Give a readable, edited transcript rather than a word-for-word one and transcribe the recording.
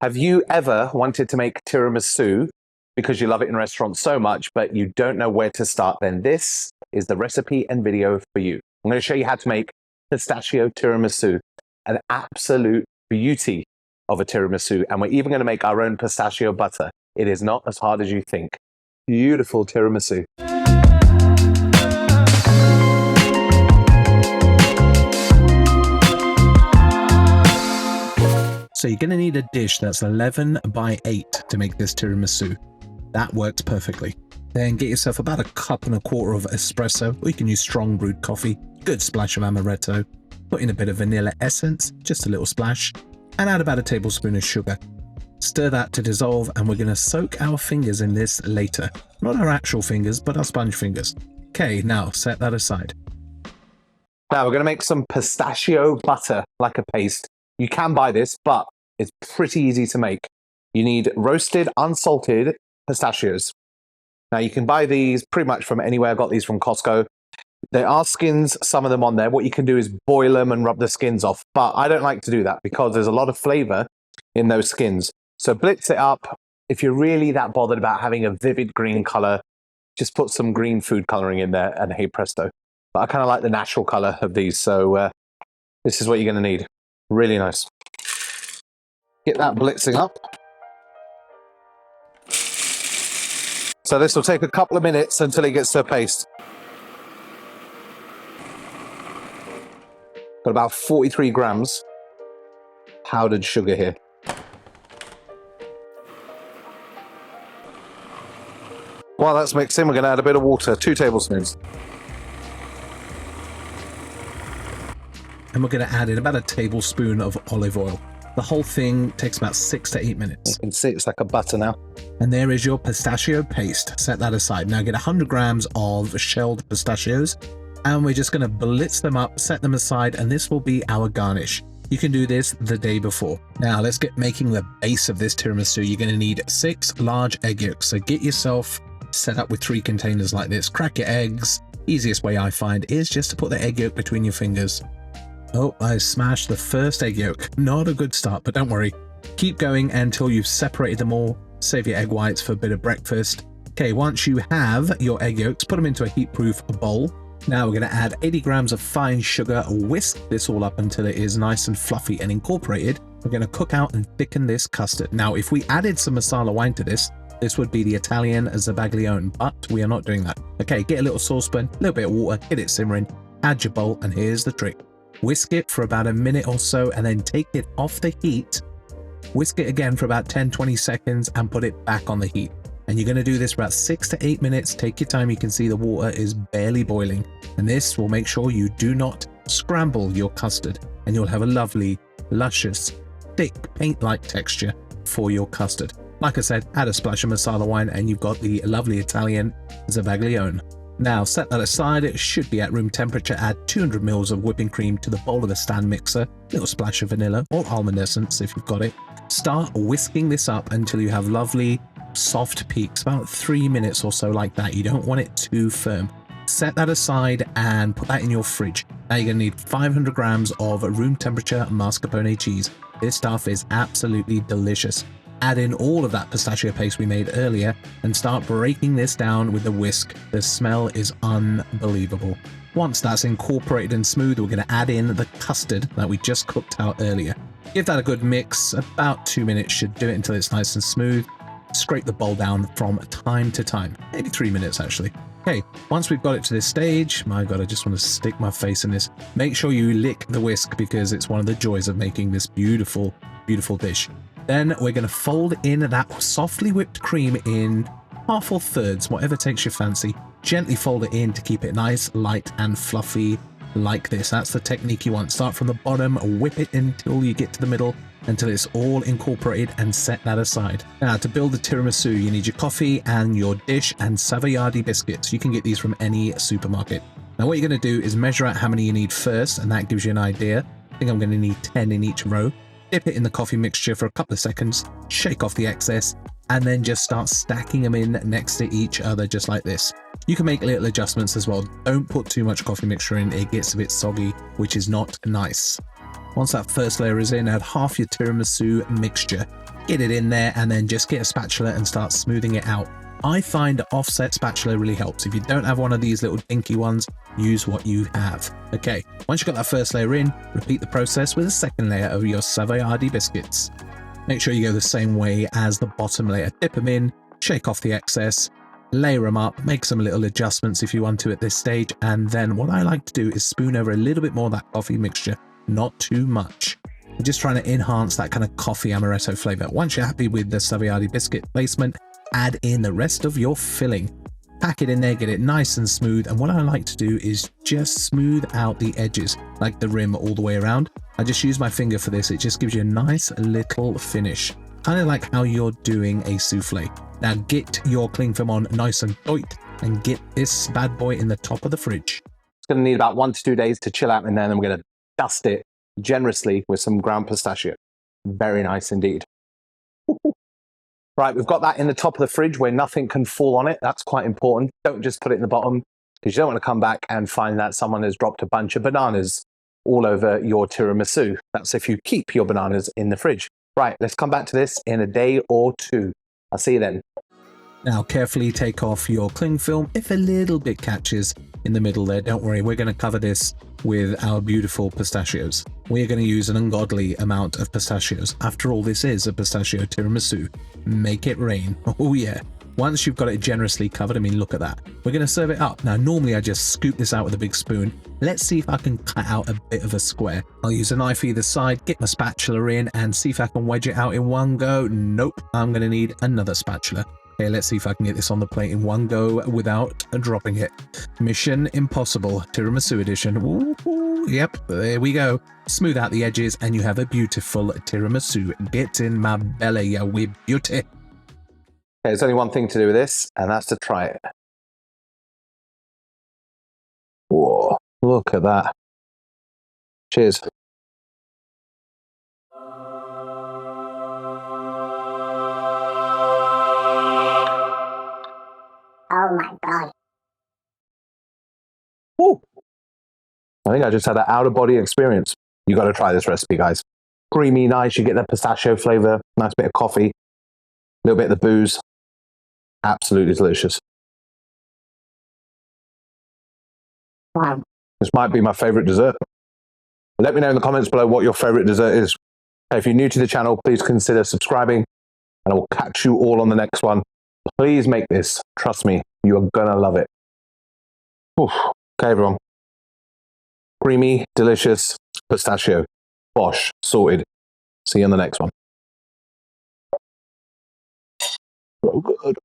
Have you ever wanted to make tiramisu because you love it in restaurants so much, but you don't know where to start? Then this is the recipe and video for you. I'm going to show you how to make pistachio tiramisu, an absolute beauty of a tiramisu. And we're even going to make our own pistachio butter. It is not as hard as you think. Beautiful tiramisu. So you're going to need a dish that's 11 by 8 to make this tiramisu. That works perfectly. Then get yourself about 1.25 cups of espresso, or you can use strong brewed coffee, good splash of amaretto, put in a bit of vanilla essence, just a little splash, and add about 1 tablespoon of sugar. Stir that to dissolve, and we're going to soak our fingers in this later. Not our actual fingers, but our sponge fingers. Okay, now set that aside. Now we're going to make some pistachio butter, like a paste. You can buy this, but it's pretty easy to make. You need roasted, unsalted pistachios. Now you can buy these pretty much from anywhere. I got these from Costco. There are skins, some of them on there. What you can do is boil them and rub the skins off. But I don't like to do that because there's a lot of flavor in those skins. So blitz it up. If you're really that bothered about having a vivid green color, just put some green food coloring in there and hey presto. But I kind of like the natural color of these. So this is what you're going to need. Really nice. Get that blitzing up. So this will take a couple of minutes until it gets to a paste. Got about 43 grams powdered sugar here. While that's mixing, we're going to add a bit of water, 2 tablespoons. And we're going to add in about 1 tablespoon of olive oil. The whole thing takes about 6 to 8 minutes. You can see it's like a butter now. And there is your pistachio paste. Set that aside. Now get 100 grams of shelled pistachios, and we're just going to blitz them up, set them aside, and this will be our garnish. You can do this the day before. Now let's get making the base of this tiramisu. You're going to need 6 large egg yolks. So get yourself set up with 3 containers like this. Crack your eggs. Easiest way I find is just to put the egg yolk between your fingers. Oh, I smashed the first egg yolk. Not a good start, but don't worry. Keep going until you've separated them all. Save your egg whites for a bit of breakfast. Okay, once you have your egg yolks, put them into a heat-proof bowl. Now we're going to add 80 grams of fine sugar, whisk this all up until it is nice and fluffy and incorporated. We're going to cook out and thicken this custard. Now, if we added some masala wine to this would be the Italian Zabaglione, but we are not doing that. Okay, get a little saucepan, a little bit of water, get it simmering, add your bowl, and here's the trick. Whisk it for about 1 minute or so and then take it off the heat. Whisk it again for about 10-20 seconds and put it back on the heat. And you're going to do this for about 6 to 8 minutes. Take your time. You can see the water is barely boiling. And this will make sure you do not scramble your custard. And you'll have a lovely, luscious, thick, paint-like texture for your custard. Like I said, add a splash of masala wine and you've got the lovely Italian Zabaglione. Now set that aside. It should be at room temperature. Add 200 ml of whipping cream to the bowl of the stand mixer. Little splash of vanilla or almond essence if you've got it. Start whisking this up until you have lovely soft peaks, about 3 minutes or so like that. You don't want it too firm. Set that aside and put that in your fridge. Now you're going to need 500 grams of room temperature mascarpone cheese. This stuff is absolutely delicious. Add in all of that pistachio paste we made earlier and start breaking this down with the whisk. The smell is unbelievable. Once that's incorporated and smooth, we're going to add in the custard that we just cooked out earlier. Give that a good mix. About 2 minutes should do it until it's nice and smooth. Scrape the bowl down from time to time. Maybe 3 minutes actually. Okay, once we've got it to this stage, my God, I just want to stick my face in this. Make sure you lick the whisk because it's one of the joys of making this beautiful, beautiful dish. Then we're going to fold in that softly whipped cream in half or thirds, whatever takes your fancy. Gently fold it in to keep it nice, light and fluffy like this. That's the technique you want. Start from the bottom, whip it until you get to the middle, until it's all incorporated and set that aside. Now to build the tiramisu, you need your coffee and your dish and Savoiardi biscuits. You can get these from any supermarket. Now what you're going to do is measure out how many you need first, and that gives you an idea. I think I'm going to need 10 in each row. Dip it in the coffee mixture for a couple of seconds, shake off the excess, and then just start stacking them in next to each other just like this. You can make little adjustments as well. Don't put too much coffee mixture in, it gets a bit soggy, which is not nice. Once that first layer is in, add half your tiramisu mixture. get it in there, and then just get a spatula and start smoothing it out. I find offset spatula really helps. If you don't have one of these little dinky ones, use what you have. Okay, once you've got that first layer in, repeat the process with a second layer of your Savoiardi biscuits. Make sure you go the same way as the bottom layer. Dip them in, shake off the excess, layer them up, make some little adjustments if you want to at this stage, and then what I like to do is spoon over a little bit more of that coffee mixture, not too much. I'm just trying to enhance that kind of coffee amaretto flavor. Once you're happy with the Savoiardi biscuit placement, add in the rest of your filling. Pack it in there, get it nice and smooth, and what I like to do is just smooth out the edges, like the rim all the way around. I just use my finger for this. It just gives you a nice little finish, kind of like how you're doing a souffle. Now get your cling film on nice and tight and get this bad boy in the top of the fridge. It's going to need about 1 to 2 days to chill out in there, and then we're going to dust it generously with some ground pistachio. Very nice indeed. Right, we've got that in the top of the fridge where nothing can fall on it. That's quite important. Don't just put it in the bottom, because you don't want to come back and find that someone has dropped a bunch of bananas all over your tiramisu. That's if you keep your bananas in the fridge. Right, let's come back to this in a day or two. I'll see you then. Now carefully take off your cling film. If a little bit catches in the middle there, don't worry, we're going to cover this with our beautiful pistachios. We're going to use an ungodly amount of pistachios. After all, this is a pistachio tiramisu. Make it rain. Oh yeah. Once you've got it generously covered, I mean, look at that. We're going to serve it up. Now, normally I just scoop this out with a big spoon. Let's see if I can cut out a bit of a square. I'll use a knife either side, get my spatula in, and see if I can wedge it out in one go. Nope, I'm going to need another spatula. Okay, let's see if I can get this on the plate in one go without dropping it. Mission impossible, tiramisu edition. Ooh, yep, there we go. Smooth out the edges and you have a beautiful tiramisu. Get in my belly with beauty. Okay, there's only one thing to do with this, and that's to try it. Whoa, look at that. Cheers. Oh my God. Woo. I think I just had an out-of-body experience. You got to try this recipe, guys. Creamy, nice. You get the pistachio flavor, nice bit of coffee, a little bit of the booze. Absolutely delicious. Wow. This might be my favorite dessert. Let me know in the comments below what your favorite dessert is. If you're new to the channel, please consider subscribing, and I will catch you all on the next one. Please make this. Trust me, you are gonna love it. Oof. Okay, everyone. Creamy, delicious pistachio. Bosh, sorted. See you on the next one. So good.